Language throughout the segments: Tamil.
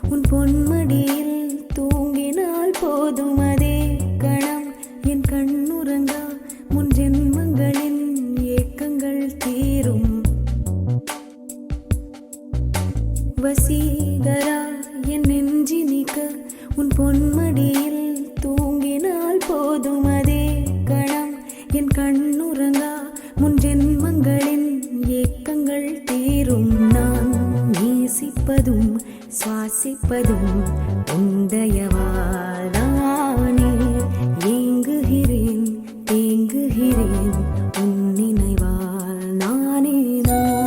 உன் பொன்மடியில் தூங்கினால் போதும் அதே கணம் என் கண்ணுறங்கா முன் ஜென்மங்களின் ஏக்கங்கள் தீரும். வசீகரா என் நெஞ்சினிக்க உன் பொன்மடியில் தூங்கினால் போதும் அதே கணம் என் கண்ணுறங்கா முன் ஜென்மங்களின் ஏக்கங்கள் தீரும். நான் நேசிப்பதும் சுவாசிப்பதும் உந்தயவால் தானே. ஏங்குகிறேன் தேங்குகிறேன் உன் நினைவால் நானே நான்.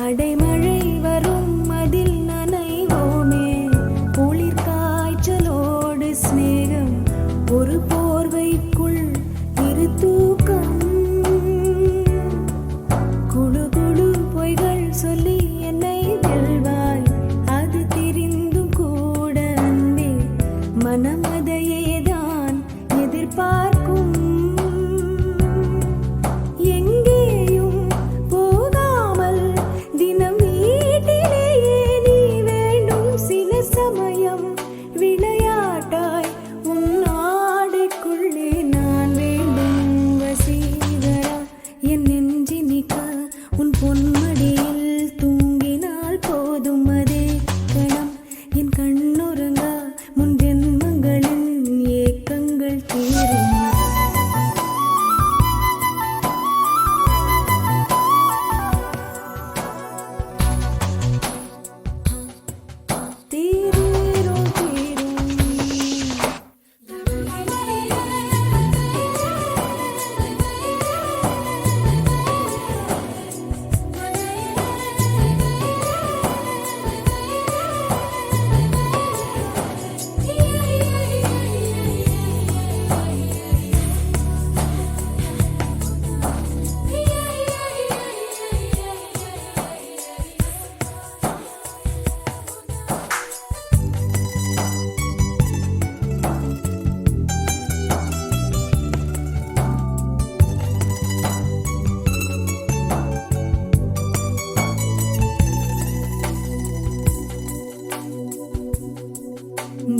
அடைமழை வரும் அதில் நனைவோமே, குளிர் காய்ச்சலோடு சிநேகம், ஒரு போர்வைக்குள் இரு தூக்கம். குழு குழு பொய்கள் சொல்லி என்னை வெல்வாய், அது தெரிந்தும் கூட அன்பே மனம் அதையேதான் எதிர்பார்க்கும்.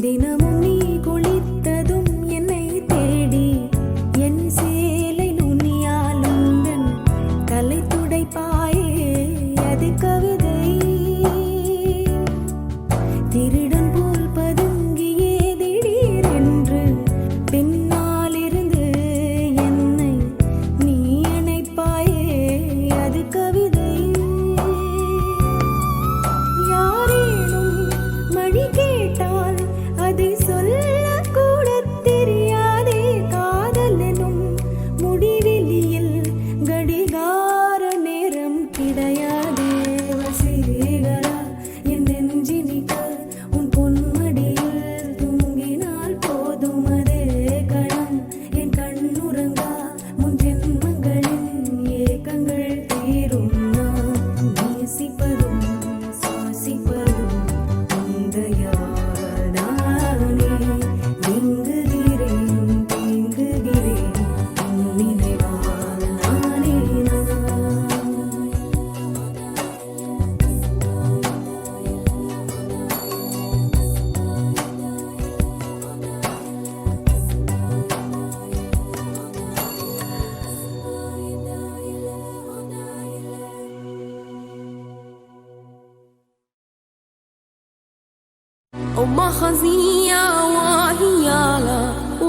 தினமும் நீ குளித்ததும் என்னை தேடி என் சேலை நுனியால் உந்தன் தலை துடைப்பாயே, அது கவிதை. திருடன் போல் பதுங்கியே திடீரென்று பின்னாலிருந்து என்னை நீ அணைப்பாயே, அது கவிதை. யாரேனும் மணி கேட்டால் அதை சொல்லக்கூட தெரியாதே, காதல் எனும் முடிவெளியில் கடிகார நேரம் கிடையாதே. வசீகரா என் நெஞ்சினிக்க உன் பொன்மடியில் தூங்கினால் போதும் அதே கணம் என் கண்ணுறங்கா முன் ஜென்மங்களின் ஏக்கங்கள் தீரும். நான் நேசிப்பதும் சுவாசிப்பதும் உந்தயா ومخزية وهيالا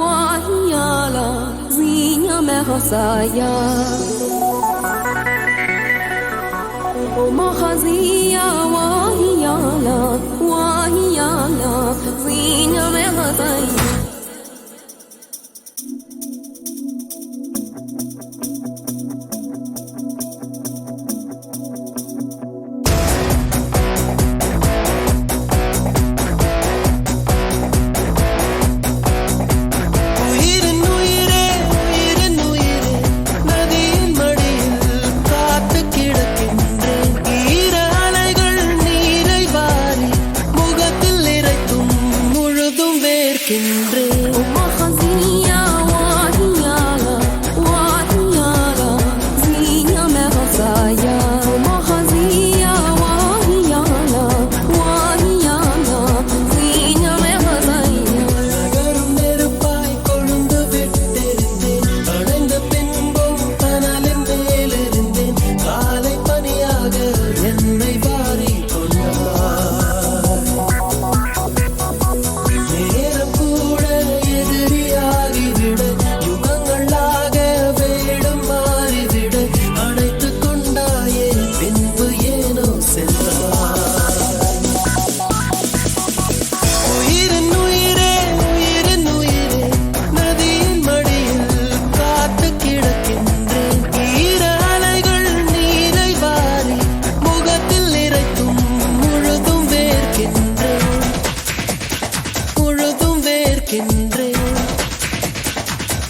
وهيالا زينة مخصايا ومخزية وهيالا وهيالا زينة مخصايا. கிடக்கின்றேன். ومخزية وهيالة وهيالة زينة مغزايا ومخزية وهيالة وهيالة زينة مغزايا நகரும் நெருப்பாய் கொழுந்து விட்டிருந்தேன். அணைந்த பின்பும் கனலின் மேலிருந்தேன். காலை பனியாக என்னை வாரி கொண்டார். நேரம் கூட எதிரியாகிவிட யுகங்களாக வேடம் மாறிவிட அணைத்துக் கொண்டாயே பின்பு ஏனோ சென்றார். உயிரின் உயிரே உயிரின் உயிரே நதியின் மடியில் காத்து கிடக்கின்றேன். ஈர அலைகள் நீரை வாரி முகத்தில் இறைக்கும் முழுதும் வேர்க்கின்றேன். முழுதும் வேர்க்கின்றேன்.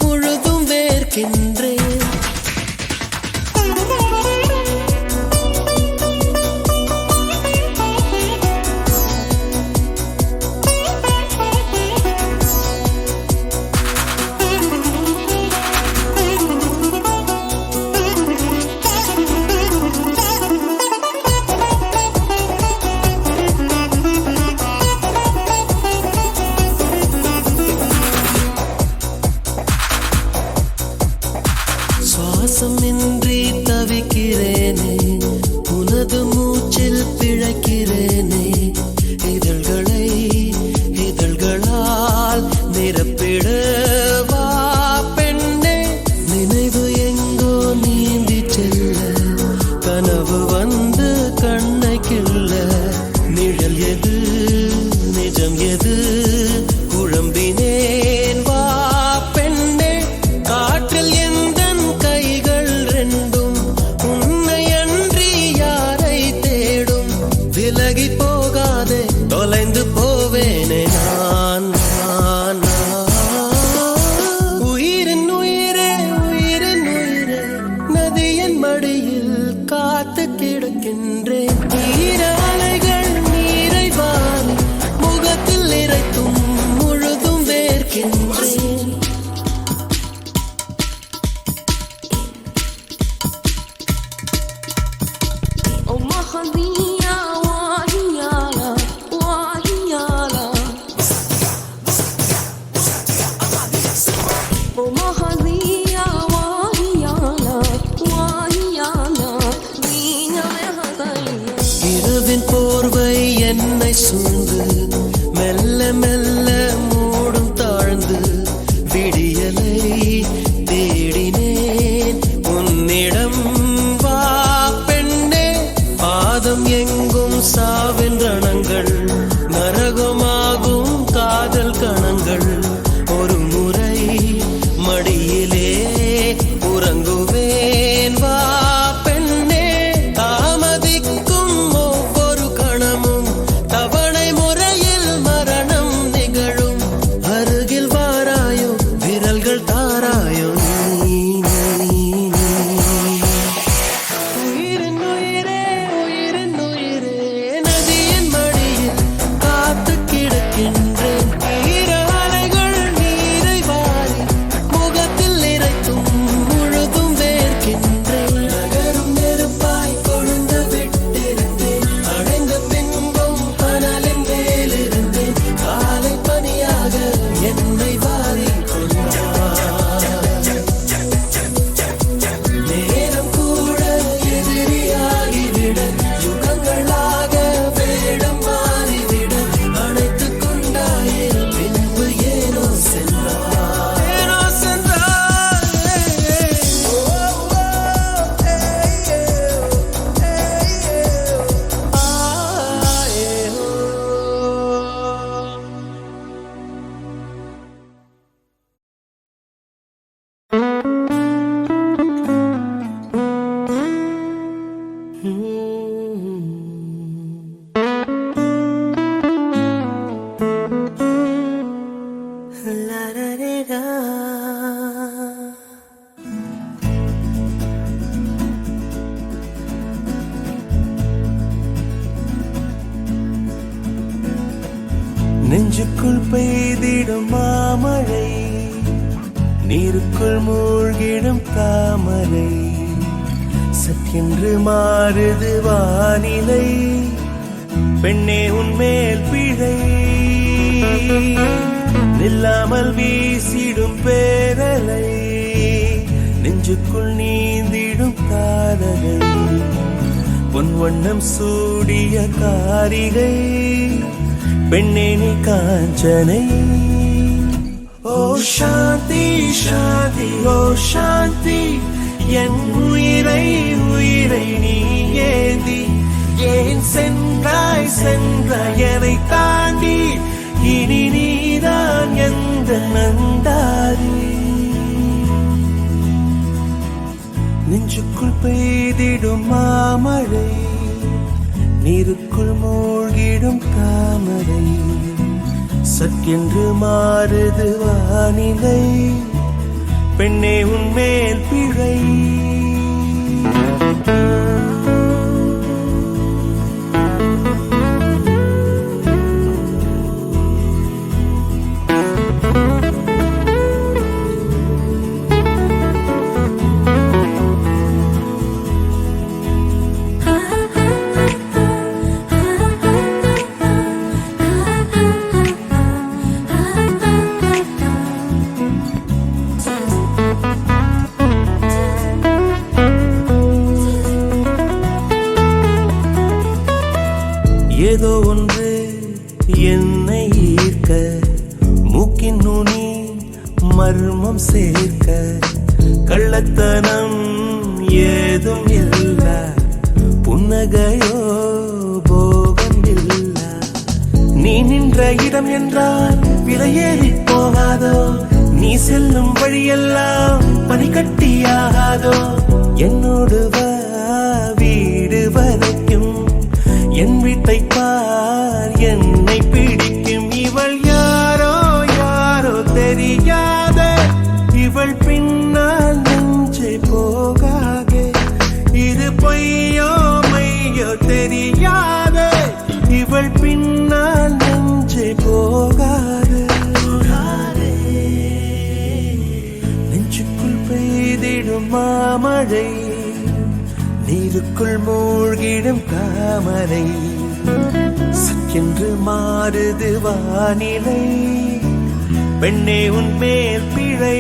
முழுதும் வேர்க்கின்றேன். சுவாசமின்றி தவிக்கிறேனே, உனது மூச்சில் பிழைக்கிறேனே. இதழ்களை இதழ்களால் நிரப்பிட வா பெண்ணே. நினைவு எங்கோ நீந்தி செல்ல கனவு வந்து கண்ணை கிள்ள. நிழல் எது நிஜம் எது குழம்பினேன் வா பெண்ணே. காற்றில் எந்தன் கைகள் ரெண்டும் உன்னை அன்றி யாரை தேடும். விலகி போகாதே தொலைந்து போவேனே நான் நான், நான். உயிரின் உயிரே உயிரின் உயிரே நதியின் மடியில் காத்து கிடக்கின்றேன். ஈர அலைகள் நீரை வாரி முகத்தில் இறைக்கும் முழுதும் வேர்க்கின்றேன். ومخزية وهيالة وهيالة ومخزية وهيالة وهيالة زينة مغزايا இரவின் போர்வை என்னை சூழ்ந்து மெல்ல மெல்ல மூடும் தாழ்ந்து. விடியலை தேடினேன் உன்னிடம் வா பெண்ணே. பாதம் எங்கும் சாவின் ரணங்கள் நரகமாகும் காதல் கணங்கள். ஒரு முறை மடியிலே உறங்குவேன் வா பெண்ணே. தாமதிக்கும் ஒவ்வொரு கணமும் தவணை முறையில் மரணம் நிகழும். அருகில் வாராயோ விரல்கள் தாராயோ நீ, நீ, நீ. உயிரின் உயிரே உயிரின் உயிரே நதியின் மடியில் காத்து கிடக்கின்றேன். ஈர அலைகள் நீரை வாரி முகத்தில் இறைக்கும் முழுதும் வேர்க்கின்றேன். நகரும் நெருப்பாய் கொழுந்து விட்டிருந்தேன். அடைந்த பின்பும் கனலின் மேலிருந்தேன். காலை பனியாக என்னை வாரி கொண்டார். நேரம் கூட எதிரியாகிவிட யுகங்களாக வேடம் மாறிவிட அணைத்துக் கொண்டாயே பின்பு ஏனோ சென்றார். ஏனோ சென்றார். ஓ, ஓ, ஏய், ஏய், ஓ. La la la la. நெஞ்சுக்குள் பெய்திடும் மாமழை, நீருக்குள் மூழ்கிடும் தாமரை, சற்றென்று மாறுது வானிலை, பெண்ணே உன்மேல் பிழை, நில்லாமல் வீசிடும் பேரலை, நெஞ்சுக்குள் நீந்திடும் தாரகை, பொன் வண்ணம் சூடிய காரிகை, பெண்ணே நீ காஞ்சனை. ஓ சாந்தி சாந்தி ஓ சாந்தி, என் உயிரை உயிரை நீ ஏந்தி, ஏன் சென்றாய் சென்றாய் என்னை தாண்டி, இனி நீதான் எந்த நந்தாரி. நெஞ்சுக்குள் பெய்திடும் மாமழை, நீருக்குள் மூழ்கிடும் தாமரை, சற்றென்று மாறுது வானிலை, பெண்ணே உன்மேல் பிழை. ஏதோ ஒன்று என்னை ஈர்க்க, மூக்கின் நுனி மர்மம் சேர்க்க, கள்ளத்தனம் ஏதும் இல்ல, புன்னகையோ போகம் இல்ல, நீ நின்ற இடம் என்றால் விலையேறி போகாதோ, நீ செல்லும் வழியெல்லாம் பனிக்கட்டியாகாதோ, என்னோடு வா வீடு வரைக்கும், என் வீட்டை பார் என்னை பிடிக்கும், இவள் யாரோ யாரோ தெரியாத, இவள் பின்னால் நெஞ்சே போகாதே, இது பொய்யோ மையோ தெரியாத, இவள் பின்னால் நெஞ்சே போகாது. நெஞ்சுக்குள் பெய்திடும் மாமழை, நீருக்குள் மூழ்கிடும் தாமரை, சற்றென்று மாறுது வானிலை, பெண்ணே உன்மேல் பிழை.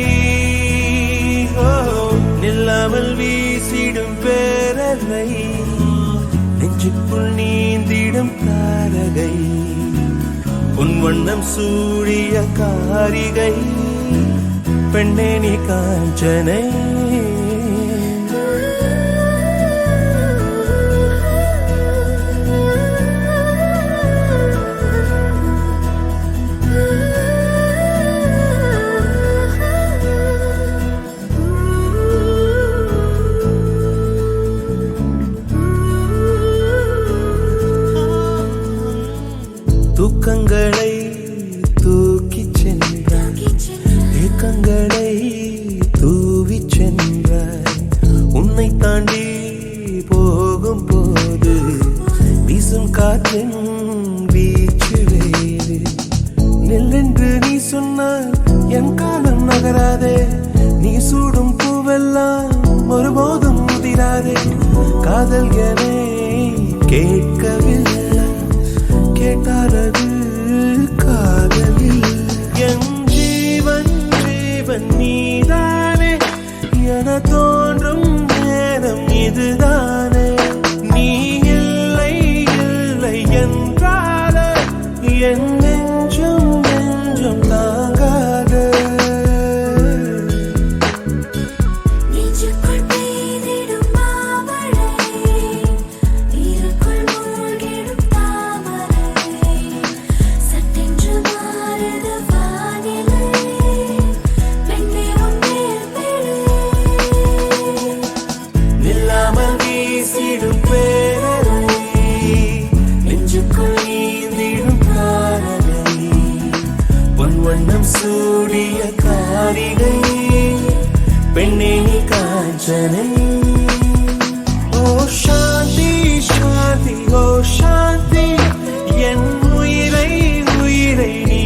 ஓ நில்லாமல் வீசிடும் பேரலை, நெஞ்சுக்குள் நீந்திடும் தாரகை, உன் வண்ணம் சூடிய காரிகை, பெண்ணே நீ காஞ்சனை. தூக்கங்களை தூக்கிச் சென்றாய், ஏக்கங்களை தூவிச் சென்றாய், உன்னை தாண்டி போகும் போது வீசும் காற்றின் வீச்சு வேறு, நெல்லென்று நீ சொன்னால் என் காலம் நகராதே, நீ சூடும் பூவெல்லாம் ஒருபோதும் முதிராதே, காதல் என கேட்கவில்லை, கேட்டாரது காதலில், என் ஜீவன் ஜீவன் நீதானே, என தோன்றும் நேரம் இதுதானே, நீ இல்லை இல்லை என்றால, என் நெஞ்சம் நெஞ்சம் தாங்காத. நெஞ்சுக்குள் பெய்திடும் மாமழை, நீருக்குள் மூழ்கிடும் தாமரை, சற்றென்று மாறுது வானிலை, பெண்ணே உன்மேல் பிழை. நில்லாமல் வீசிடும் பேரலை, நெஞ்சுக்குள் நீந்திடும் தாரகை, பொன் வண்ணம் சூடிய காரிகை, பெண்ணே நீ காஞ்சனை. ஓ சாந்தி சாந்தி ஓ சாந்தி, என் உயிரை உயிரை நீ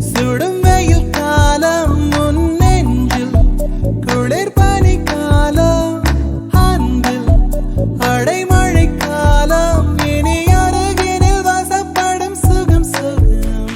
சுடும் வெயில் காலம் உன் நெஞ்சில் குளிர் பனி காலம் அன்பில் அடைமழை காலம் இனி அருகினில் வசப்படும் சுகம் சுகம்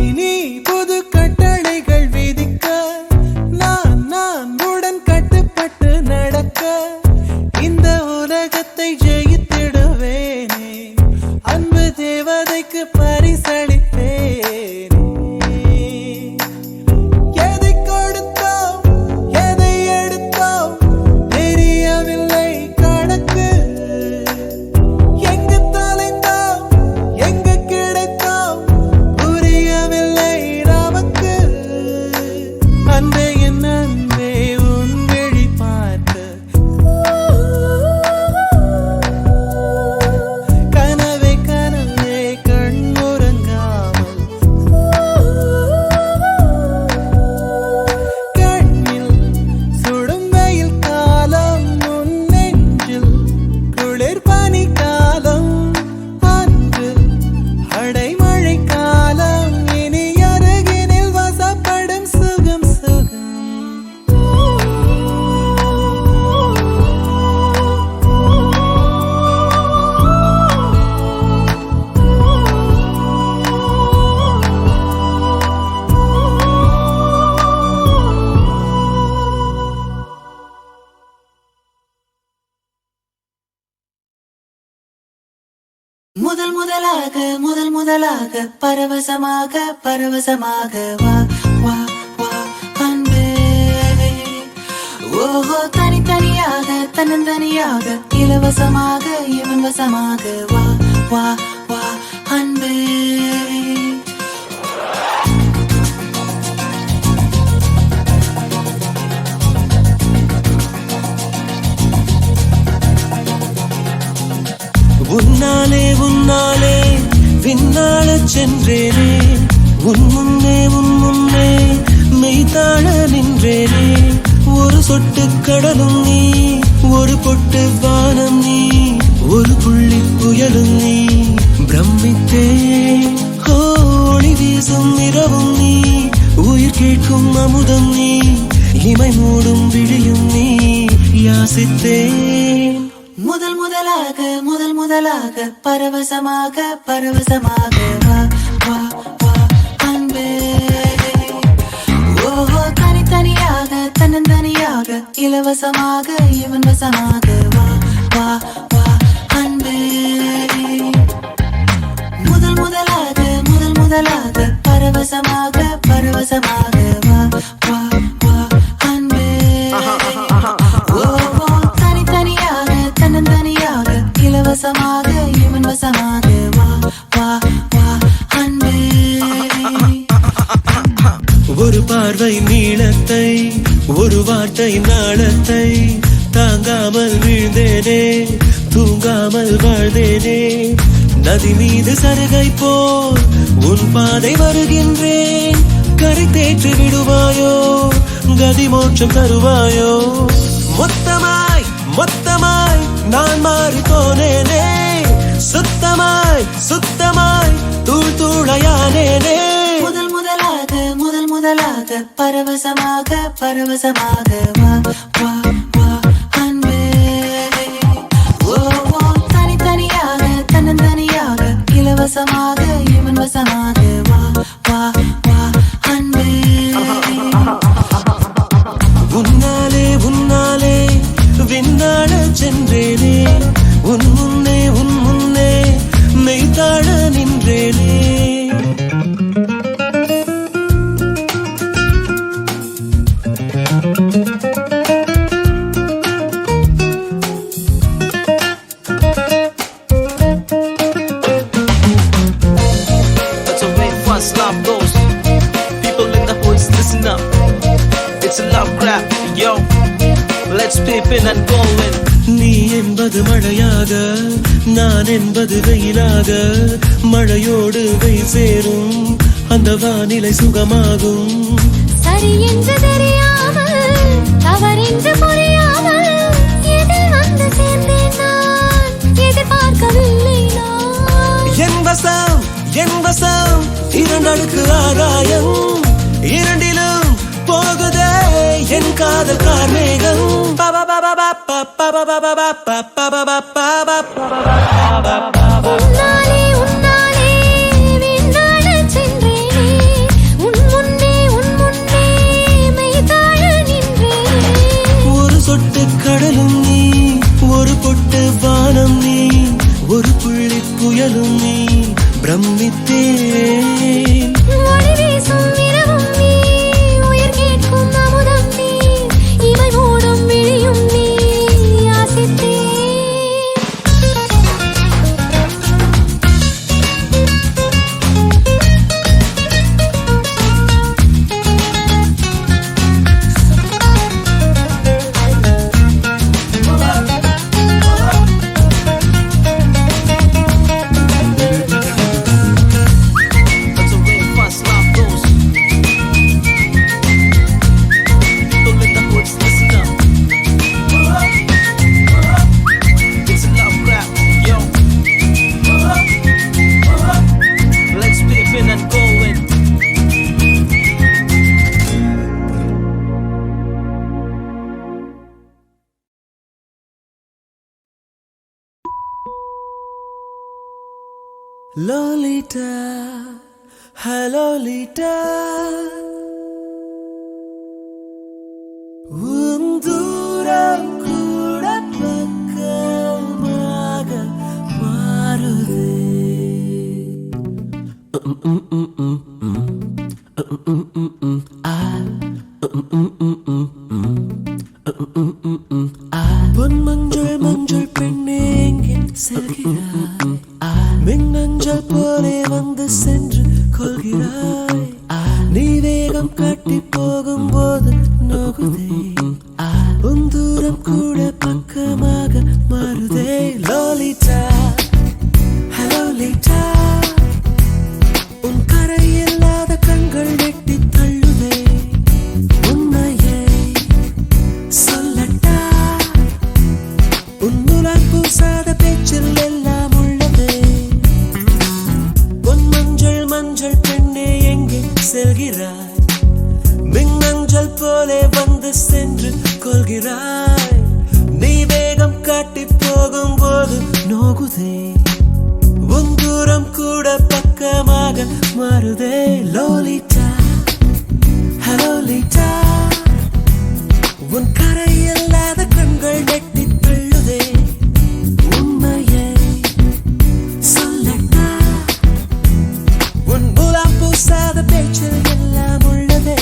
நீ புது கட்டளைகள் விதிக்க நான் உடன் கட்டுப்பட்டு நடக்க இந்த உலகத்தை ஜெயித்திடுவேனே அன்பு தேவதைக்கு பரிசளிப்பேனே எதை கொடுத்தோம் எதை எடுத்தோம் தெரியவில்லை கணக்கு எங்கு தொலைந்தோம் எங்கு கிடைத்தோம் புரியவில்லை நமக்கு அன்பே என் அன்பே உன் விழி பார்த்து கனவே கனவே கண்ணுறங்காமல் கண்ணில் சுடும் வெயில் காலம் உன் நெஞ்சில் குளிர் பனி காலம் அன்பில் அடைமழை காலம் இனி அருகினில் வசப்படும் சுகம் சுகம் முதல் முதலாக பரவசமாக வா வா வா அன்பே ஓஹோ தனித்தனியாக தன்னந்தனியாக இலவசமாக இவன் வசமாக வா வா வா அன்பே உன்னாலே விண்ணாளச் சென்றேனே உன் முன்னே மெய்தாழ நின்றேனே ஒரு சொட்டு கடலும் நீ ஒரு பொட்டு வானம் நீ ஒரு புள்ளி புயலும் நீ பிரமித்தேன் ஒளி வீசும் இரவும் நீ உயிர் கேட்கும் அமுதம் நீ இமை மூடும் விழியும் நீ யாசித்தேன் முதல் முதலாக பரவசமாக வா வா வா அன்பே ஓஹோ தனித்தனியாக தன்னந்தனியாக இலவசமாக இவன் வசமாக வா வா வா அன்பே முதல் முதலாக பரவசமாக வா வா வா அன்பே ஓஹோ தனித்தனியாக தன்னந்தனியாக இலவசமாக இவன் வசமாக வா வா வா அன்பே ஒரு பார்வை நீளத்தை ஒரு வார்த்தை நாளத்தை தாங்காமல் வீழ்ந்தேனே தூங்காமல் வாழ்ந்தேனே நதி மீது சருகை போல் உன் பாதை வருகின்றேன் கரை தேற்றி விடுவாயோ கதி மோட்சம் தருவாயோ மொத்தமாய் நான் மாறி போனேனே சுத்தமாய் தூளாயானேனே முதல் முதலாக பரவசமாக வா வா வா அன்பே ஓ தனித்தனியாக தன்னந்தனியாக இலவசமாக இவன் வசமாக வா வா வா அன்பே உன்னாலே விண்ணாடச் சென்றேனே உன் முன்னே மெய்தாழ நின்றேனே slipping and going. நீ என்பது மழையாக, நான் என்பது வெயிலாக, மழையோடு வெயில் சேரும், அந்த வானிலை சுகமாகும். சரி என்று தெரியாமல், தவறென்று புரியாமல், எதில் வந்து சேர்ந்தேன் நான், எதிர்பார்க்கவில்லை நான். என் வசம், என் வசம், இரண்டடுக்கு ஆகாயம், இரண்டிலும் போகுதே என் காதல் கார்மேகம். உன்னாலே உன்னாலே விண்ணாடச் சென்றேனே, உன் முன்னே மெய்தாழ நின்றேனே. ஒரு சொட்டு கடலும் நீ, ஒரு பொட்டு வானம் நீ, ஒரு புள்ளி புயலும் நீ, பிரமித்தேன். ஒளி வீசும் இரவும் நீ, உயிர் கேட்கும் அமுதம் நீ, இமை மூடும் விழியும் நீ, யாசித்தேன். Lolita, hello Lolita, உன் தூரம் கூட பக்கமாக மாறுதே. பொன் மஞ்சள் மஞ்சள் பெண்ணே எங்கே செல்கிறாய், மின்னஞ்சல் போலே வந்து சென்று கொள்கிறாய். நீ வேகம் காட்டி போகும்போது நோகுதே, உன் தூரம் கூட பக்கமாக மாறுதே. லோலிட்டா, ஹலோ லீட்டா, உன் கரை இல்லாத கண்கள் நெட்டி தள்ளுதே. உண்மையை சொல்லட்டா, உன் முலாம் பூசாத பேச்சில் எல்லாம் உள்ளதே. பொன் மஞ்சள் மஞ்சள் பெண்ணே எங்கே செல்கிறாய், மின்னஞ்சல் போலே வந்து சென்று கொள்கிறாய். நீ வேகம் காட்டி போகும்போது நோகுதே, உன் தூரம் கூட பக்கமாக மாறுதே. லோலிட்டா, ஹலோ லீட்டா, உன் கரை இல்லாத கண்கள் நெட்டி தள்ளுதே. உண்மையை சொல்லட்டா, உன் முலாம் பூசாத பேச்சில் எல்லாம் உள்ளதே.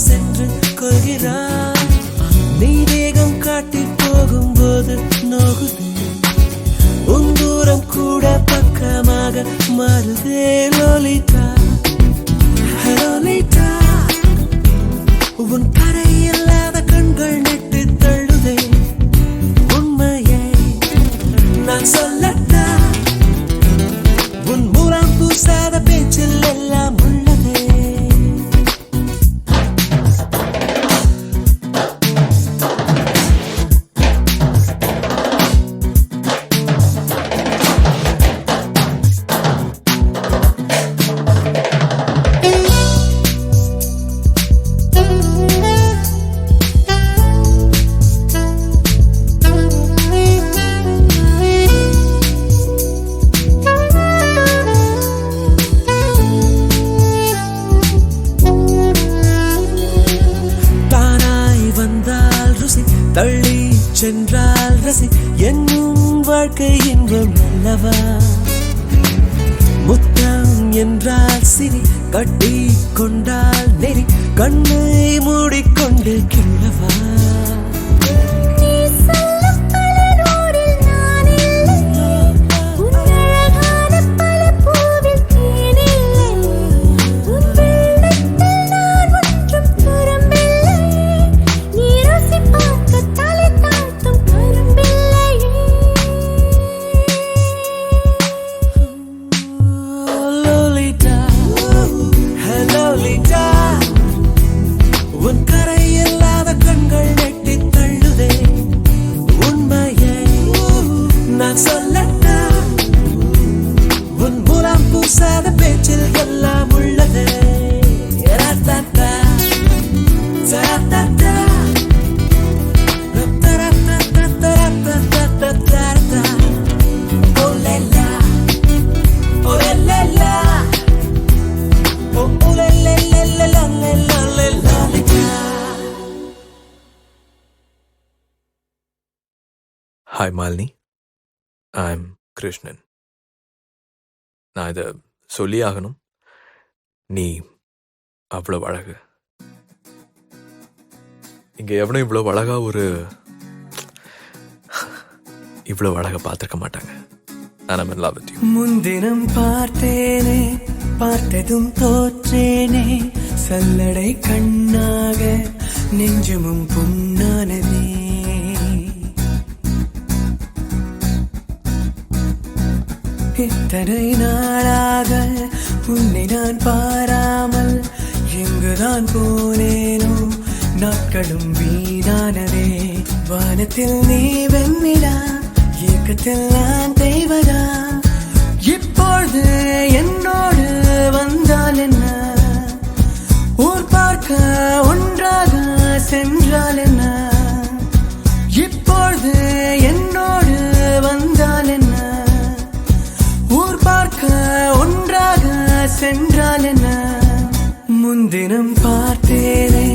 சென்று கொள்கிறாய். நீ வேகம் காட்டி போகும்போது நோகுதே, உன் தூரம் கூட பக்கமாக மாறுதே. லோலிட்டா, லோலிட்டா, உன் கரை இல்லாத கண்கள் நெட்டு தள்ளுதே. உண்மையை நான் சொல்லட்டா, வாழ்க்கை இன்பம் அல்லவா முத்தம் என்றால் சிரி கட்டி கொண்டால் நெறி கண்ணை மூடிக்கொண்டு கிள்ளவா நீ சொல்லும் பல நூறில் நான் இல்லை உன் அழகான பல பூவில் தேனில்லை உன் வெள்ளத்தில் நான் ஒன்றும் துரும்பில்லை நீ ருசி பார்க்க தலை தாழ்த்தும் கரும்பில்லையே லோலிட்டா ஹலோலிட்டா உன் கரை இல்லாத கண்கள் நெட்டி தள்ளுதே உண்மையை நான் சொல்லட்டா உன் மூலம் பூசாத பேச்சில் எல்லாம் உள்ளதே ரத்தத்தா தத்தத்தா ரத்தரத்தத்தரத்தத்தரத்தரத்தா ஓலேலா ஓலேலா ஹாய் மாலினி, ஐம் கிருஷ்ணன். நான் இதை சொல்லி ஆகணும். நீ அவ்வளோ அழகு. இங்கே எவனும் இவ்வளோ அழகா இவ்வளோ அழகா பார்த்துருக்க மாட்டாங்க. I'm in love with you. முன்தினம் பார்த்தேனே பார்த்ததும் தோற்றேனே சல்லடை கண்ணாக நெஞ்சமும் புண்ணானதே இத்தனை நாளாக உன்னை நான் பாராமல் எங்குதான் போனேனோ நாட்களும் வீணானதே வானத்தில் நீ வெண்ணிலா ஏக்கத்தில் நான் தெய்வதா இப்பொழுது என்னோடு வந்தால் என்ன ஊர் பார்க்க ஒன்றாக சென்றால் என்ன இப்பொழுது என்னோடு வந்தால் என்ன ஊர் பார்க்க ஒன்றாக சென்றால் என்ன முன்தினம் பார்த்தேனே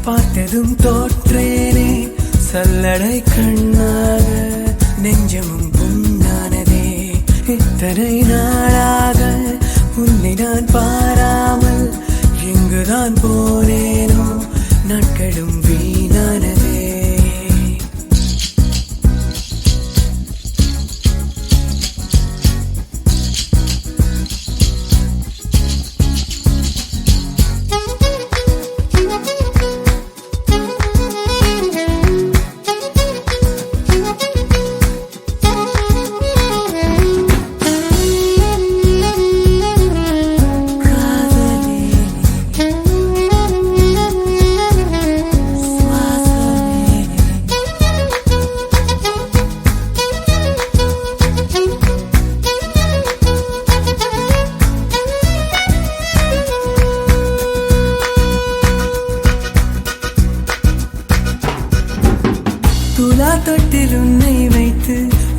பார்த்ததும் தோற்றேனே சல்லடை கண்ணாக நெஞ்சமும் புண்ணானதே இத்தனை நாளாக உன்னை நான் பாராமல் எங்குதான் போனேனோ நாட்களும் வீணானதே துலா தொட்டில் உன்னை வைத்து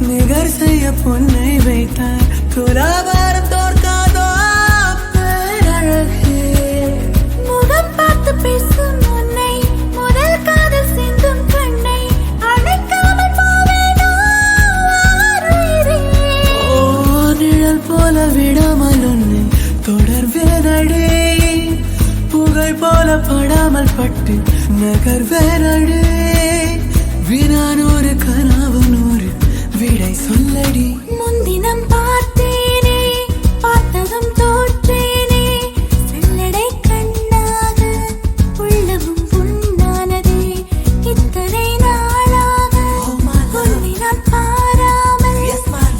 நிகர் செய்ய பொன்னை வைத்தார் துலாபாரம் தோற்காதோ பேரழகே முகம் பார்த்து பேசும் உன்னை முதல் காதல் சிந்தும் கண்ணை அணைக்காமல் போவேனோ ஆருயிரே ஓ நிழல் போல விடாமல் உன்னை தொடர்வேனடே புகை போல படாமல் பட்டு நகர்வேனடே வினானூறு கனவு நூறு விடை சொல்லடி முன்தினம் பார்த்தேனே பார்த்ததும் தோற்றேனே செல்லடை கண்ணாக உள்ளமும் புண்ணானதே இத்தனை நாளாக உன்னை நான் பாராமல்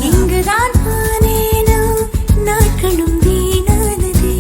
இங்குதான் போனேனோ நாட்களும் வீணானதே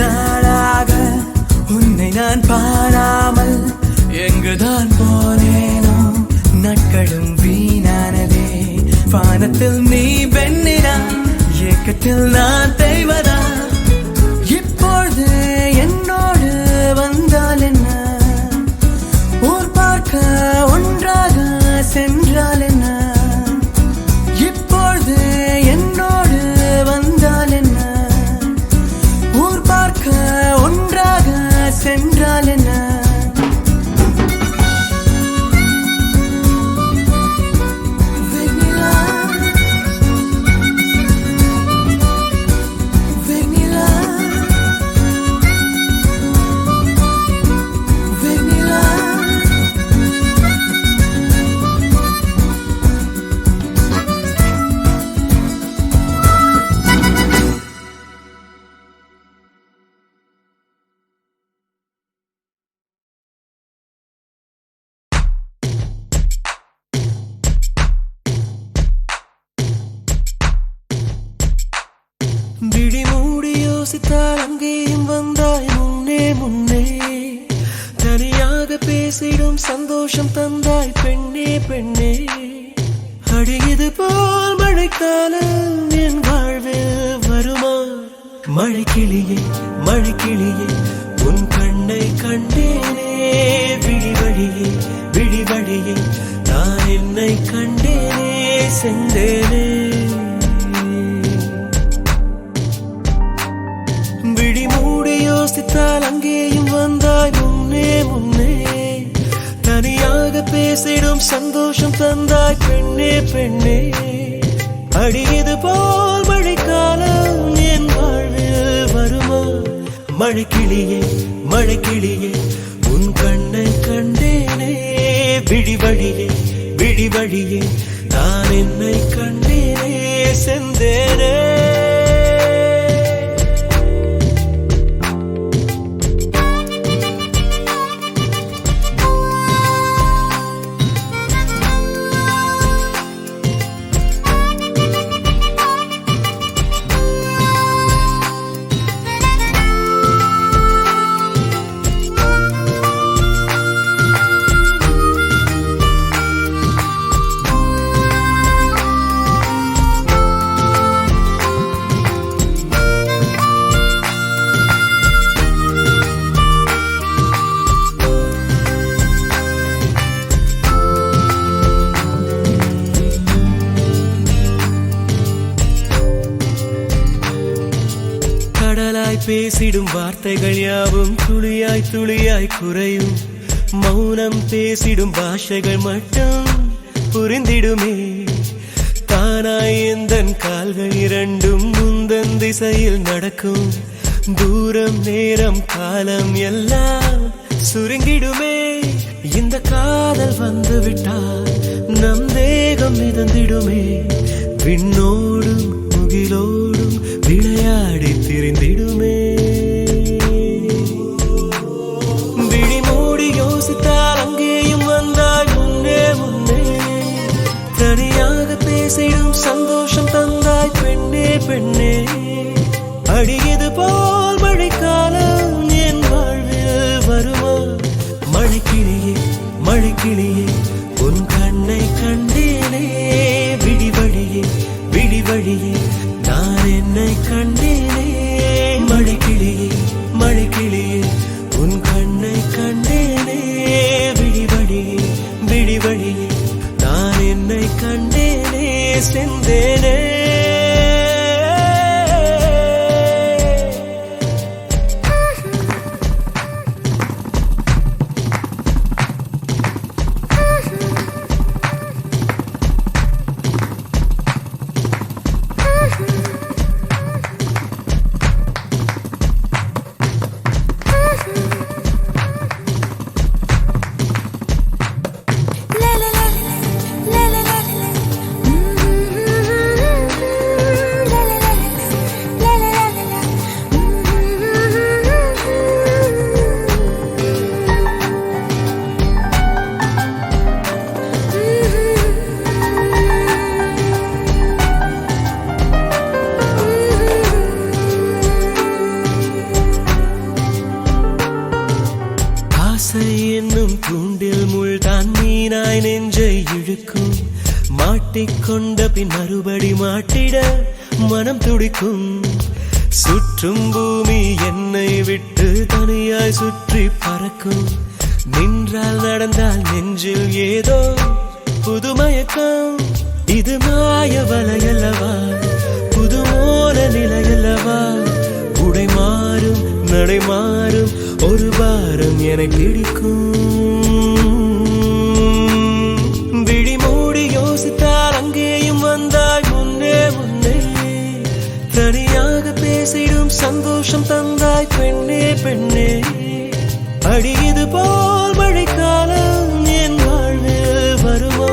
நாளாக உன்னை நான் பாராமல் எங்குதான் போனேனோ நாட்களும் வீணானதே வானத்தில் நீ வெண்ணிலா ஏக்கத்தில் நான் தெய்வதா இப்பொழுது என்னோடு வந்தால் என்ன ஊர் பார்க்க ஒன்றாக சென்றால் என்ன இப்பொழுது என்னோடு வந்தால் என்ன ஊர் பார்க்க ஒன்றாக சென்றால் என்ன விழி மூடி யோசித்தால் அங்கேயும் வந்தாய் முன்னே முன்னே தனியாக பேசிடும் சந்தோஷம் தந்தாய் பெண்ணே பெண்ணே அடியது போல் மழைக்காலம் என் வாழ்வில் வருமா மழைக்கிளியே மழைக்கிளியே உன் கண்ணை கண்டேனே விழி வழியே விழி வழியே நான் என்னை கண்டேனே சென்றேனே விழி மூடி யோசித்தால் அங்கேயும் வந்தாய் முன்னே முன்னே தனியாக பேசிடும் சந்தோஷம் தந்தாய் பெண்ணே பெண்ணே அடியது போல் மழைக்காலம் என் வாழ்வில் வருமா மழைக்கிளியே மழைக்கிளியே உன் கண்ணை கண்டேனே விழி வழியே விழி வழியே நான் என்னை கண்டேனே சென்றேனே பேசிடும் வார்த்தைகள் யாவும் துளியாய் துளியாய் குறையும் மௌனம் பேசிடும் பாஷைகள் மட்டும் புரிந்திடுமே தானாய் எந்தன் கால்கள் இரண்டும் முந்தன் திசையில் நடக்கும் தூரம் நேரம் காலம் எல்லாம் சுருங்கிடுமே இந்த காதல் வந்து விட்டால் நம் தேகம் மிதந்திடுமே விண்ணோடும் முகிலோடும் விளையாடி திரிந்திடுமே விழி மூடி யோசித்தால் அங்கேயும் வந்தாய் முன்னே முன்னே தனியாக பேசிடும் சந்தோஷம் தந்தாய் பெண்ணே பெண்ணே அடியது போல் மழைக்காலம் என் வாழ்வில் வருமா மழைக்கிளியே மழைக்கிளியே உன் கண்ணை கண்டேனே விழி வழியே விழி வழியே நான் ஆசை என்னும் தூண்டில் முள்தான் மீனாய் நெஞ்சை இழுக்கும். மாட்டிக்கொண்ட பின் மறுபடி மாட்டிட மனம் துடிக்கும். சுற்றும் பூமி என்னை விட்டு தனியாய் சுற்றி பறக்கும். நின்றால் நடந்தால் நெஞ்சில் ஏதோ புதுமயக்கம். இது மாய வலையல்லவா, புதுமோல நிலையல்லவா. உடை மாறும் நடை மாறும் ஒரு பாரம் என பிடிக்கும். விழி மூடி யோசித்தால் அங்கேயும் வந்தாய் முன்னே முன்னே. தனியாக பேசிடும் சந்தோஷம் தந்தாய் பெண்ணே பெண்ணே. அடியது போல் மழைக்காலம் என் வாழ்வில் வருமா?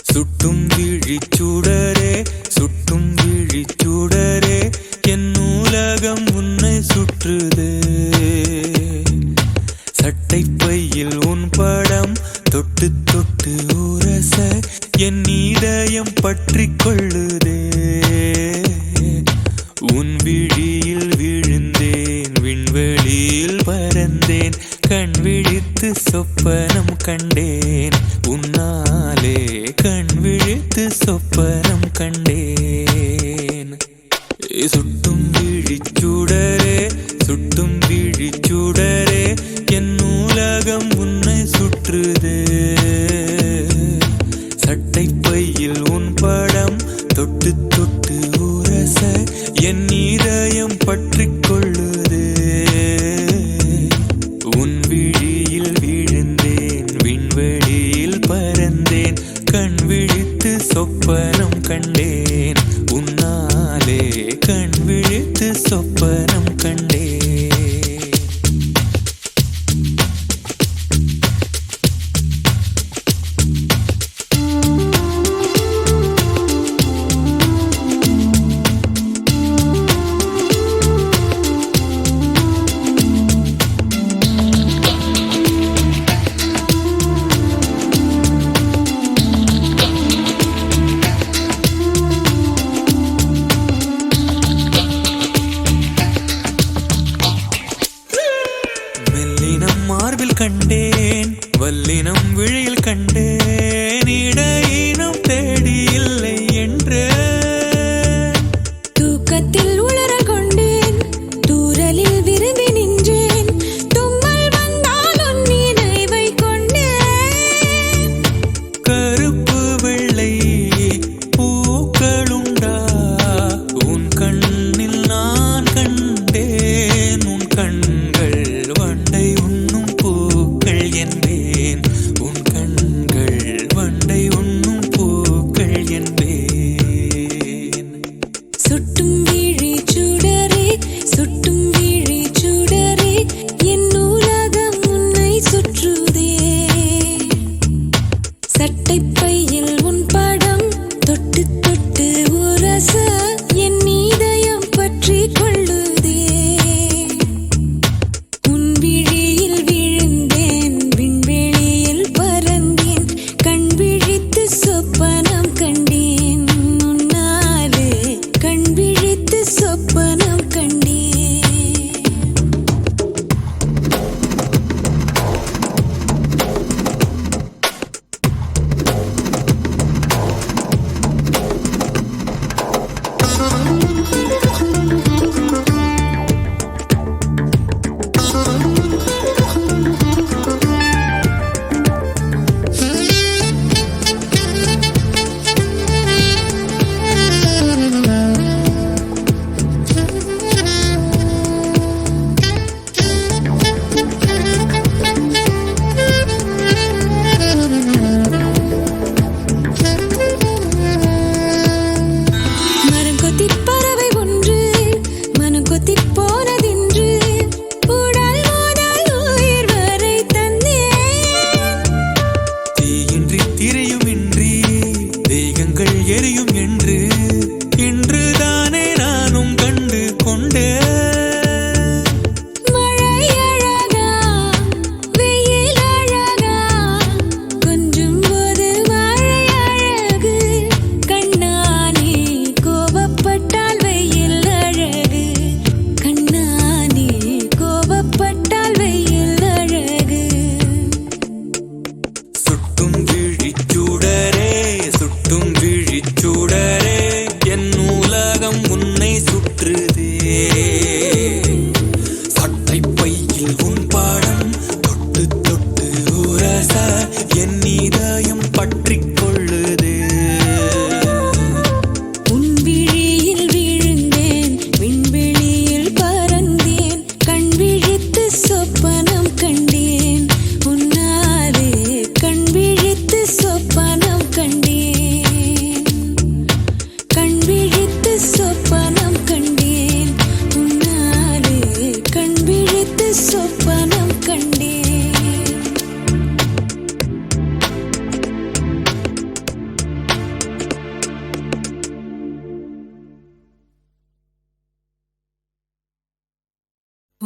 சுட்டும் விழிச்சூடரே சுட்டும் விழிச்சூடரே என் நூலகம் உன்னை சுற்றுதே சட்டை பையில் உன் படம் தொட்டு தொட்டு உரச என் இதயம் பற்றி கொள்ளுதே உன் விழியில் விழுந்தேன் விண்வெளியில் பறந்தேன் கண் விழித்து சொப்பனம் கண்டேன் உன்னாலே கண் விழித்து சொப்பனம் கண்டேன் சுட்டும் விழிச்சூடரே சுட்டும் விழிச்சூடரே என் நூலகம் உன்னை சுற்றுதே சட்டை பையில் உன் படம் தொட்டு தொட்டு உரச என் இதயம் பற்றி கொள்ளுதே உன் விழியில் விழுந்தேன் விண்வெளியில் பறந்தேன் கண் விழித்து சொப்பனம் கண்டேன் உன்னாலே கண் விழித்து சொப்பனம் கண்டேன் மார்பில் கண்டேன் வல்லினம் விழியில் கண்டேன் இடையினம் தேடி இல்லை என்று தூக்கத்தில் உளறல் கொண்டேன் தூரலில் விரும்பி நின்றேன் தும்மல் வந்தால் உன் நினைவை கொண்டேன் கருப்பு வெள்ளை பூக்களுண்டா உன் கண்ணில் நான் கண்டேன் உன் கண்கள் வண்டை உண்ணும் பூக்கள் என்பேன்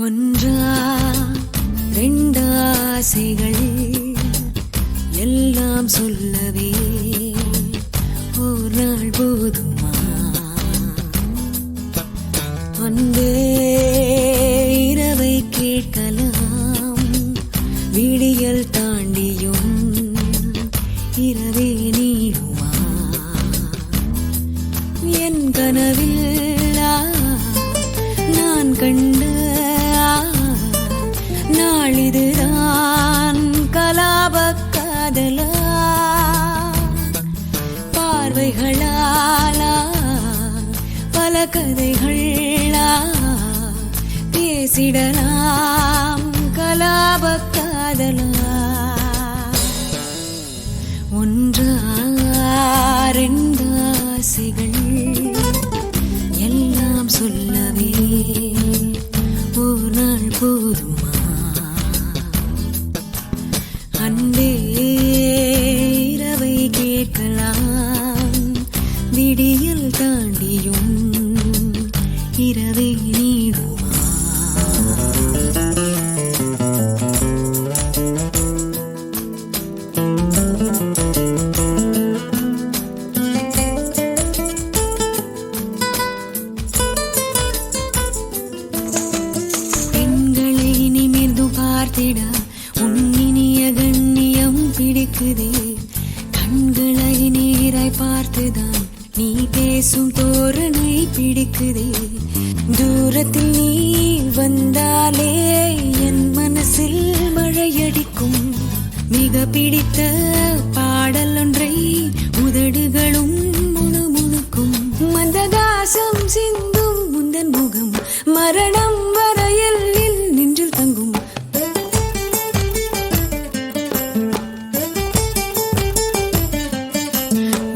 ஒன்றா ரெண்டாசைகள் எல்லாம் சொல்லவே ஒரு நாள் போதுமா? அன்பே இரவை கேட்கலாம், விடியல் தாண்டியும் இரவே நீடுமா? என் கனவில் நான் கண்ட நாளிதுதான் கலாப காதலா? பார்வைகளாலா பல கதைகளா பேசிடலாம் கலாப காதலா? ஒன்றா ரெண்டாசைகள் எல்லாம் சொல்லவே ஒரு நாள் போதுமா? அன்பே இரவை கேட்கலாம், விடியல் தாண்டியும் இரவே நீடுமா? பெண்களை நிமிர்ந்து பார்த்திட உன்னினிய கண்ணியம் பிடிக்குதே, கண்களை நீராய் பார்த்துதான் நீ பேசும் தோரணை பிடிக்குதே. தூரத்தில் நீ வந்தாலே என் மனசில் மழையடிக்கும், மிக பிடித்த பாடல் ஒன்றை உதடுகளும் முணுமுணுக்கும். மந்தகாசம் சிந்தும் முந்தன் முகம் மரணம் வரையில் நின்றில் தங்கும்.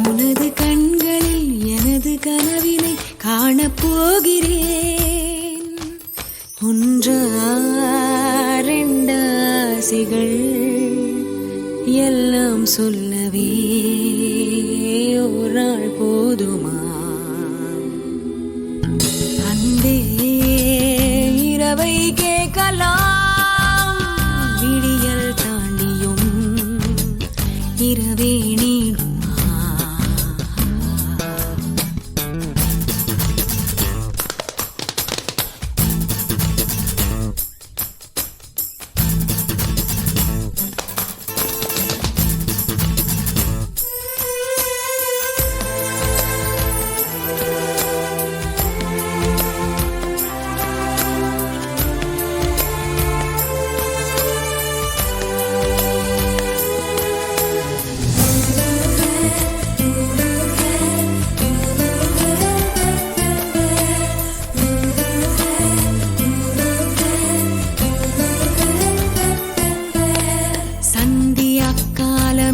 உனது கண்களில் எனது கனவினை காணப்போகிறேன். ஒன்றா ரெண்டாசைகள் எல்லாம் சொல்லவே ஒரு நாள் போதுமா? அன்பே இரவை கேட்கலாம், விடியல் தாண்டியும் இரவே நீடுமா?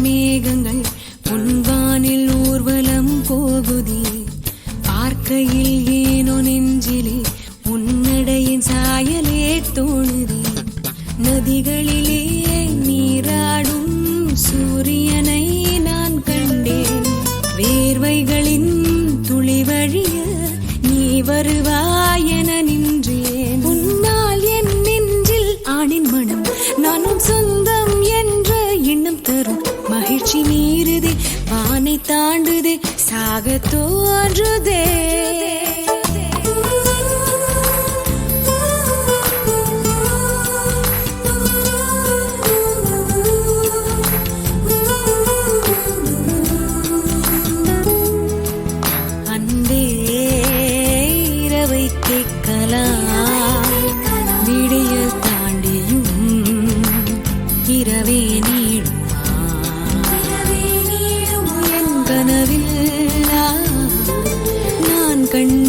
மேகங்கள் பொன்வானில் ஊர்வலம் போகுதே, பார்க்கையில் ஏனோ நெஞ்சிலே உன்னடையின் சாயலே தோணுதே. நதிகளிலே நீராடும் சூரியனை நான் கண்டேன், வேர்வைகளின் துளி வழிய நீ வருவாய் என நின்றேன். உன்னால் என் நெஞ்சில் ஆணின் மனம் நானும் சொந்தம் என்ற எண்ணம் தரும் மகிழ்ச்சி மீறுதே, வானை தாண்டுதே, சாக தோன்றுதே. அன்பே இரவை கேட்கலாம், விடியல் தாண்டியும் இரவே நீடும். என் கனவில் நான் கண்ட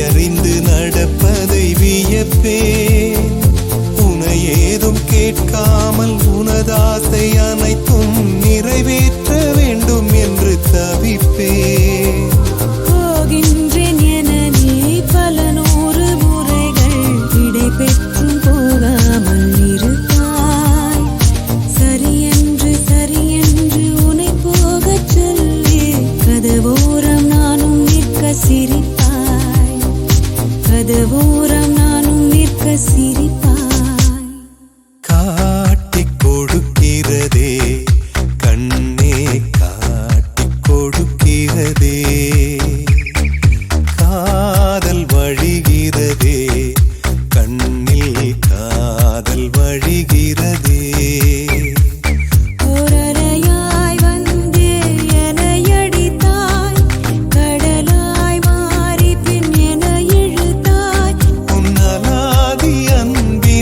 மெய்யறிந்து நடப்பதை வியப்பேன். உனை ஏதும் கேட்காமல் உனதாசை அனைத்தும் நிறைவேற்ற வேண்டும் என்று தவிப்பேன். போகின்றேன் என நீ பல நூறு முறைகள் விடை பெற்றும் போகாமல் இருப்பாய். சரியென்று உன்னை போகச் சொல்லி கதவோரம் நானும் நிற்க சிரிப்பாய். கதவோரம் நானும் நிற்க சிரிப்பாய். காட்டிக் கொடுக்கிறதே கண்ணே, காட்டிக் கொடுக்கிறதே. காதல் வழிகிறதே கண்ணில், காதல் வழிகிறதே. ஓரலையாய் வந்து என்னை அடித்தாய். கடலாய் மாறி பின் என்னை இழுத்தாய். உன்னலாதி அன்பின்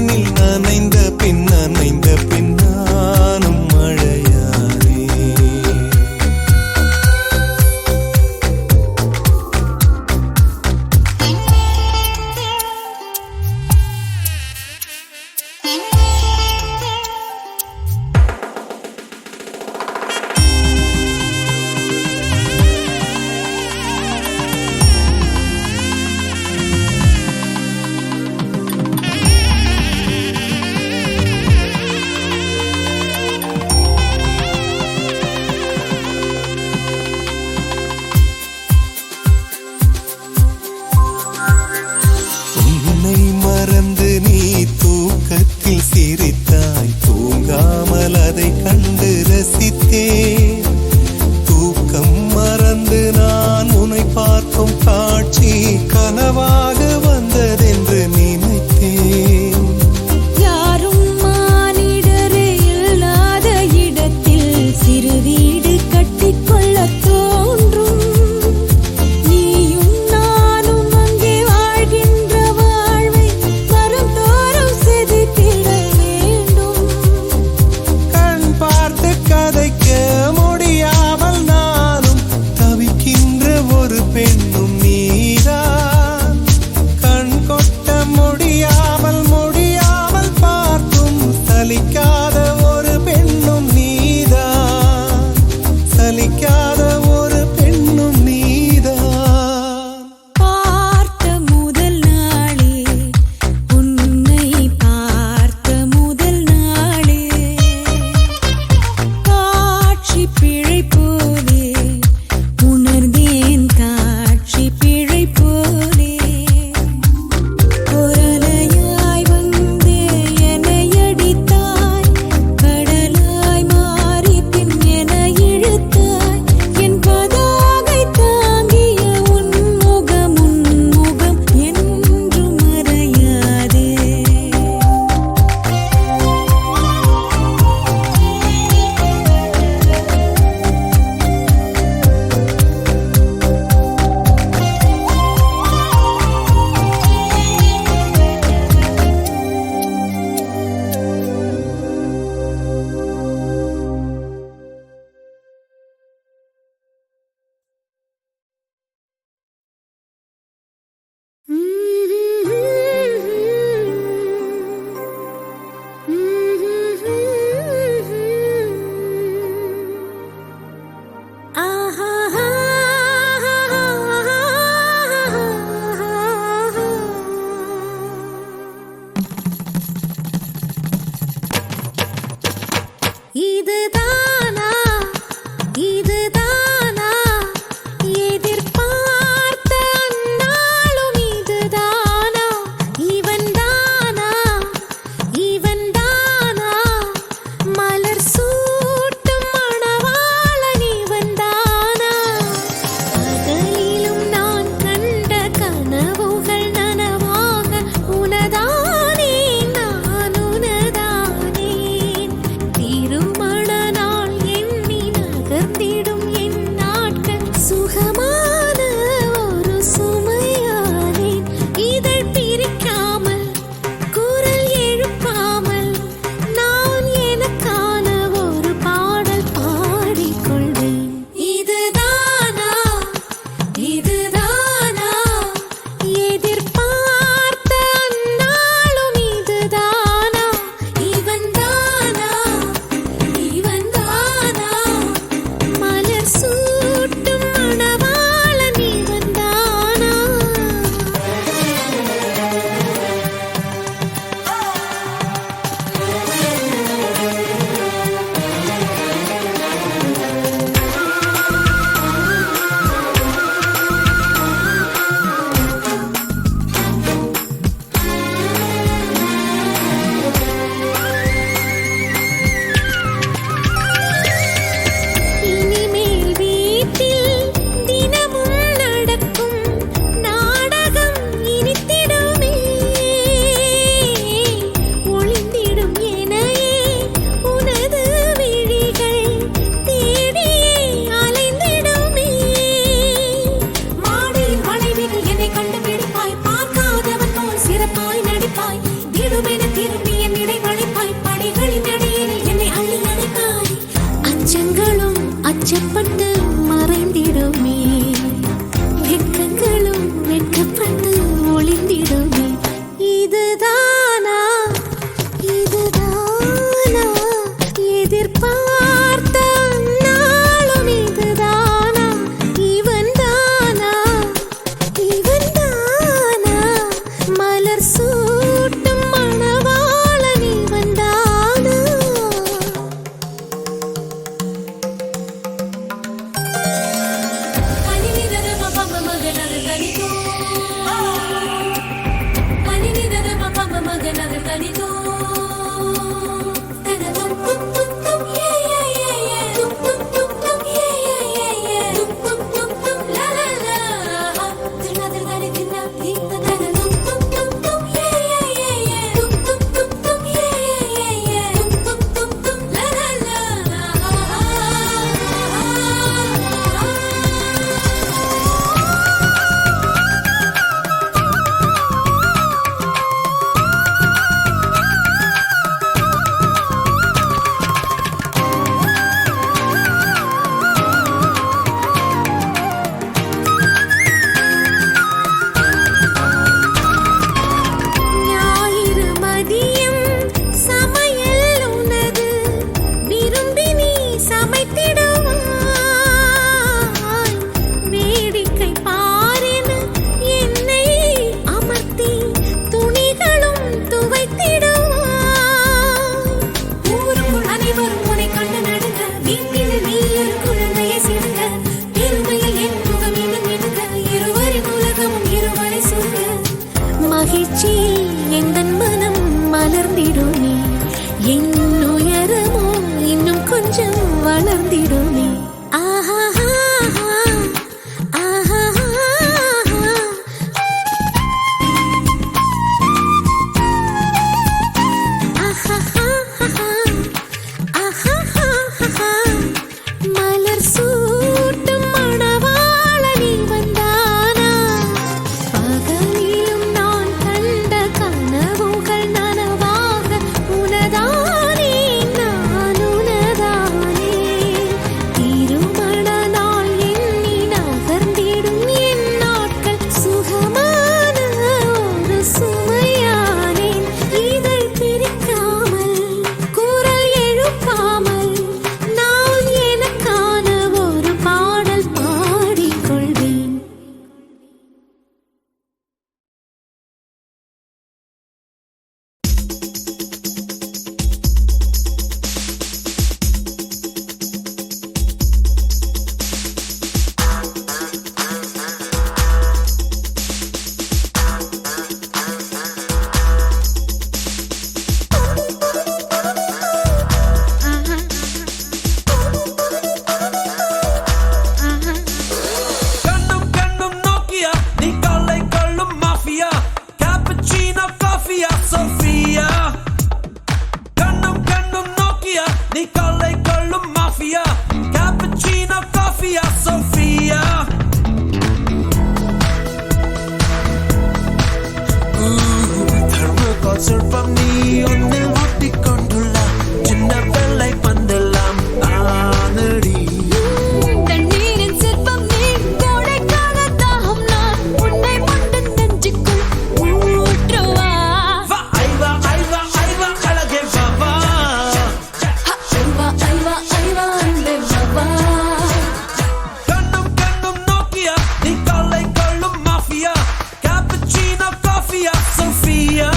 ஞாயிறு மதியம் சமையல் உனது விரும்பி நீ சமைத்திடுவாய் வேடிக்கை பாரென என்னை அமர்த்தி துணிகளும் துவைத்திடுவாய் ஊருக்குள் அனைவரும் உன்னை கண்டு நடுங்க வீட்டில் நீ ஒரு குழந்தையை சிறுங்க பெருமையில் என் முகம் இன்னும் எடுங்க இருவரின் உலகமும் இருவரை சுருங்க மகிழ்ச்சியில் எந்தன் மனம் மலர்ந்திடுமே என் உயரமோ இன்னும் கொஞ்சம் வளர்ந்திடுமே ஆஹா ஆஹா மலர் சூட்டும் மணவாளனி வந்தானா பகலிலும் நான் கண்ட கனவுகள் நனவாக உனதானே நான் உனதானே திருமண நாள் எண்ணி நகர்ந்திடும் என் நாட்கள் சுகமான ஒரு சுமையானேன் இதை பிரிக்காமல் குரல் எழுப்பாமல் நான் எனக்கான ஒரு பாடல் பாடிக்கொள்வேன் கண்ணும் கண்ணும் நோக்கியா நீ கல்லை கொள்ளும் மாஃபியா கேப்பச்சினோ காஃபியா சோஃபியா கண்ணும் கண்ணும் நோக்கியா நீ கல்லை கொள்ளும் மாஃபியா கேப்பச்சினோ காஃபியா சோஃபியா தர்மகோல் சிற்பம் நீ ஒன்னில் ஒட்டிக்கொண்டுள்ள சின்ன வெள்ளை பந்தெல்லாம் ஆனடி தண்ணீரின் சிற்பம் நீ கோடைக்கால தாகம் நான் உன்னை மட்டும் நெஞ்சுக்குள் ஊற்றுவா வா ஐவா ஐவா ஐவா அழகே வா வா ஐவா ஐவா ஐவா அன்பே வா கண்ணும் கண்ணும் நோக்கியா நீ கல்லை கொள்ளும் மாஃபியா கேப்பச்சினோ காஃபியா சோஃபியா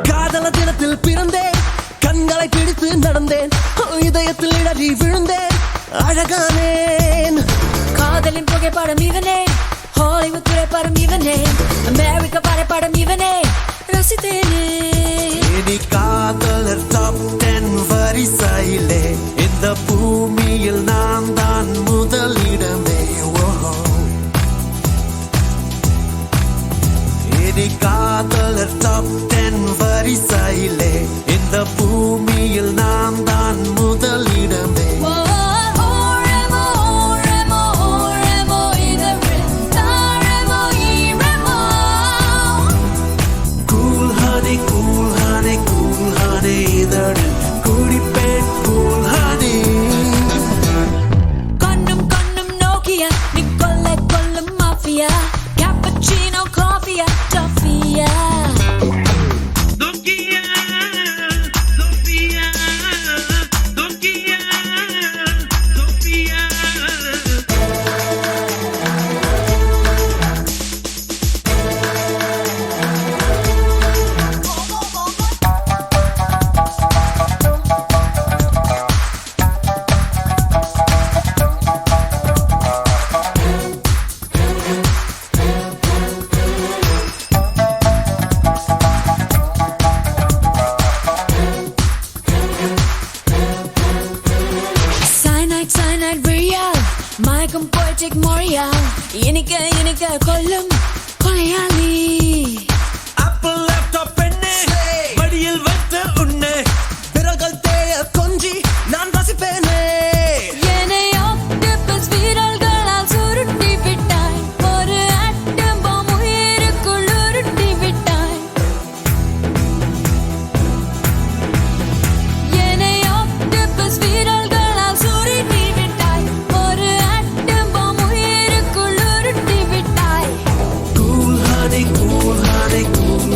காதல தினத்தில் பிறந்தேன் கண்களை பிடித்து நடந்தேன் இதயத்தில் இடறி விழுந்தேன் அழகானேன் காதலின் புகைப்படம் இவனே ஹாலிவுட் திரைப்படம் இவனே அமெரிக்க வரைபடம் இவனே ரசித்தேனே இனி காதலர் டாப் 10 வரிசையிலே இந்த பூமியில் நான் தான் முதலிடமே ஓஹோ இனி காதலர் டாப் 10 வரிசையிலே இந்த பூமியில் நான் தான் முதலிடமே கூல் ஹனி இதழில் குடிப்பேன் கூல் ஹனி கண்ணும் கண்ணும் நோக்கிய நிக்கொல்ல நைட் விழியா மயக்கம் போய்டிக் மொழியா இனிக்க இனிக்க கொல்லும் கொலையாளி ஆப்பிள் லேப்டாப் பெண்ணே மடியில் வைத்த உன்னை விரல்கள் தேய கொஞ்சி நான் ரசிப்பேனே என்னை ஆக்டோபஸ் விரல்களால் சுருட்டி விட்டாய் ஒரு ஆட்டம் பாம் உயிருக்குள் உருட்டி விட்டாய் என்னை ஆக்டோபஸ் விரல்களால் சுருட்டி விட்டாய் ஒரு ஆட்டம் பாம் உயிருக்குள் உருட்டி விட்டாய் கூல்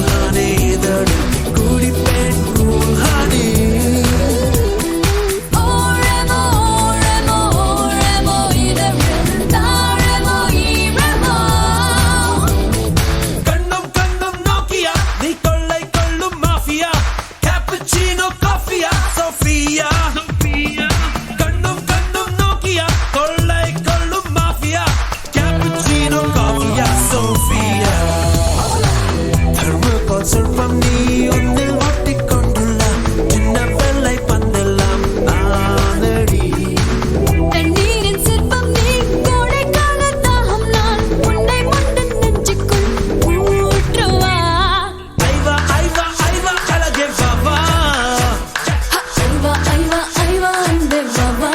ஹனி இதழ் குடிப்பேன் கூல் ஹனி ஓரமோ ஓரமோ ஓரமோ இதழில் தாழமோ ஈரமோ கண்ணும் கண்ணும் நோக்கியா நீ கொள்ளை கொள்ளும் மாஃபியா கேப்புச்சீனோ காஃபியா சோஃபியா கண்ணும் கண்ணும் நோக்கியா கொள்ளை கொள்ளும் மாஃபியா கேப்புச்சீனோ காஃபியா சோஃபியா தர்மகோல் சொல்பம் நீ ஒன்னில் ஒட்டிக்கொண்டுள்ள சின்ன வெள்ளை பந்தெல்லாம் ஆனடி தண்ணீரின் சிற்பம் நீ கோடைக்கால தாகம் நான் உன்னை மட்டும் நெஞ்சுக்குள் ஊற்றுவா ஐவா ஐவா ஐவா அழகே பாபா ஐவா ஐவா ஐவா அன்பே பாபா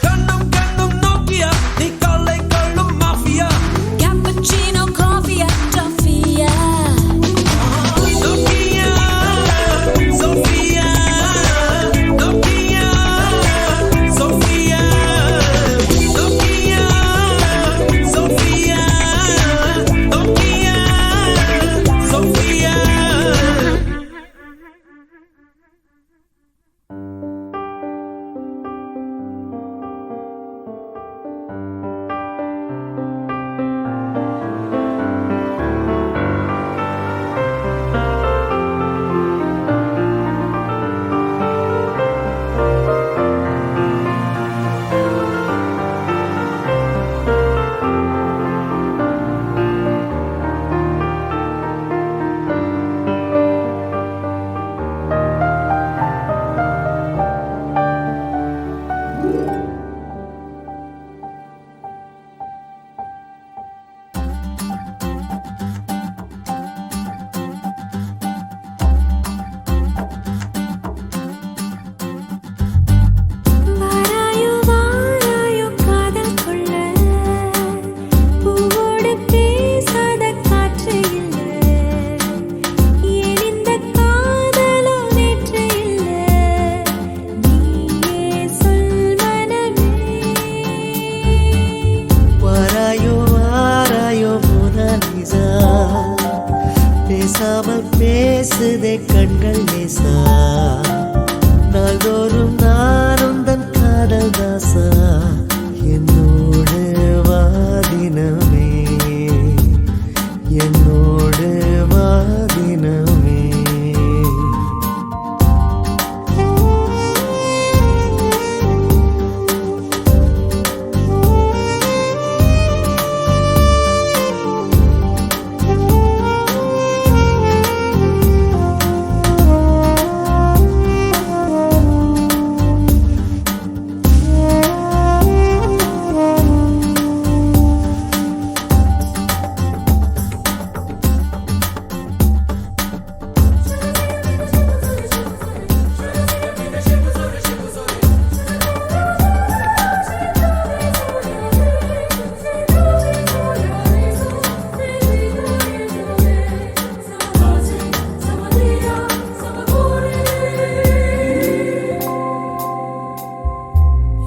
கண்ணும் கண்ணும் நோக்கியா நீ கொள்ளை கொள்ளும் மாஃபியா கேப்பச்சினோ காஃபியா டாஃபியா Nokia Sofia Nokia Sofia Nokia Sofia Nokia Sofia வாராயோ வாராயோ காதல் கொள்ள பூவோடு பேசாத காற்று இல்லை ஏன் இந்த காதலோ நேற்று இல்லை நீயே சொல் மனமே வாராயோ வாராயோ மோனாலிசா பேசாமல் பேசுதே கண்கள் லேசா நாள்தோறும் நானும் தன் காதல் தாசா என்னோடு வாதினமே என்னோடு வாதினமே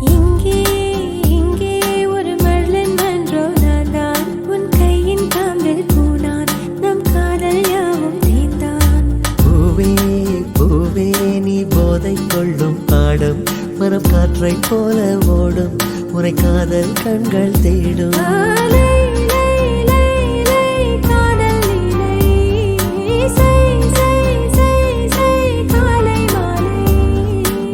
இங்கே இங்கே ஒரு மழலை மன்றோ நான் தான் உன் கையின் காம்பில் பூனான் நம் காதல் யாவும் தீந்தான் பூவே பூவே நீ போதை கொள்ளும் பாடம் மனம் காற்றை போல ஓடும் உரை காதல் கண்கள் தேடும் லை லை லை லை காதல் லீலை சை சை சை சை காலை மாலை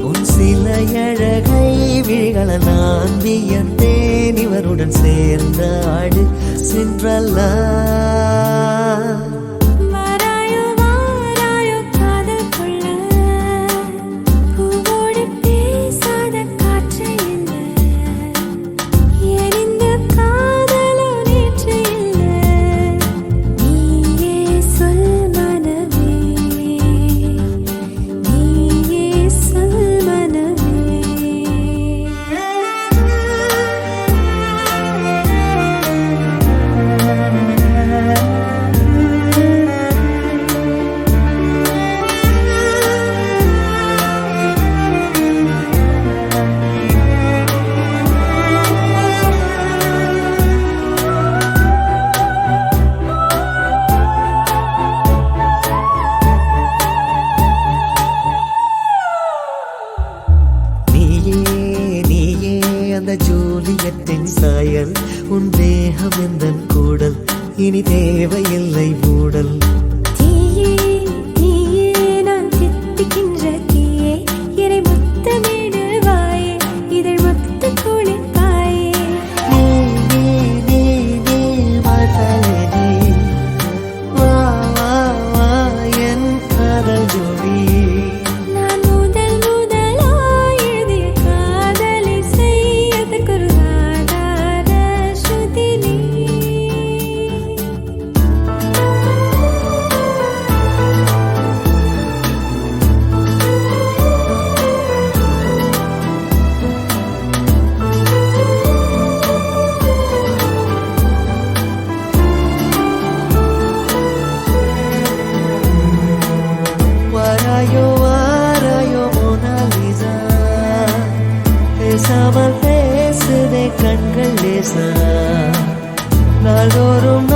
உன் சில அழகை விழிகள நான் வியந்தேன் இவருடன் சேர்ந்த ஆடு சென்றல்லா வாராயோ வாராயோ காதல் கொள்ள பூவோடு பேசாத காற்று இல்லை அந்த ஜூலியத்தின் சாயல் உன் தேகம் எந்தன் கூடல் இனி தேவையில்லை மூடல் தீயே தீயே நான் சித்திக்கின்ற தீயே என்னை முத்தமிடுவாயே இதழ் மொத்த குளிப்பாயே நீ நீ நீ நீ மாசாலே நீ வா வா வா என் காதல் ஜோடி நான் முதல் முதலாய் எழுதிய காதலை செய்யதற்கொரு ஆதார ஸ்ருதி நீ வாராயோ மோனாலிசா பேசாமல் பேசுதே கண்கள் லேசா நாள்தோறும்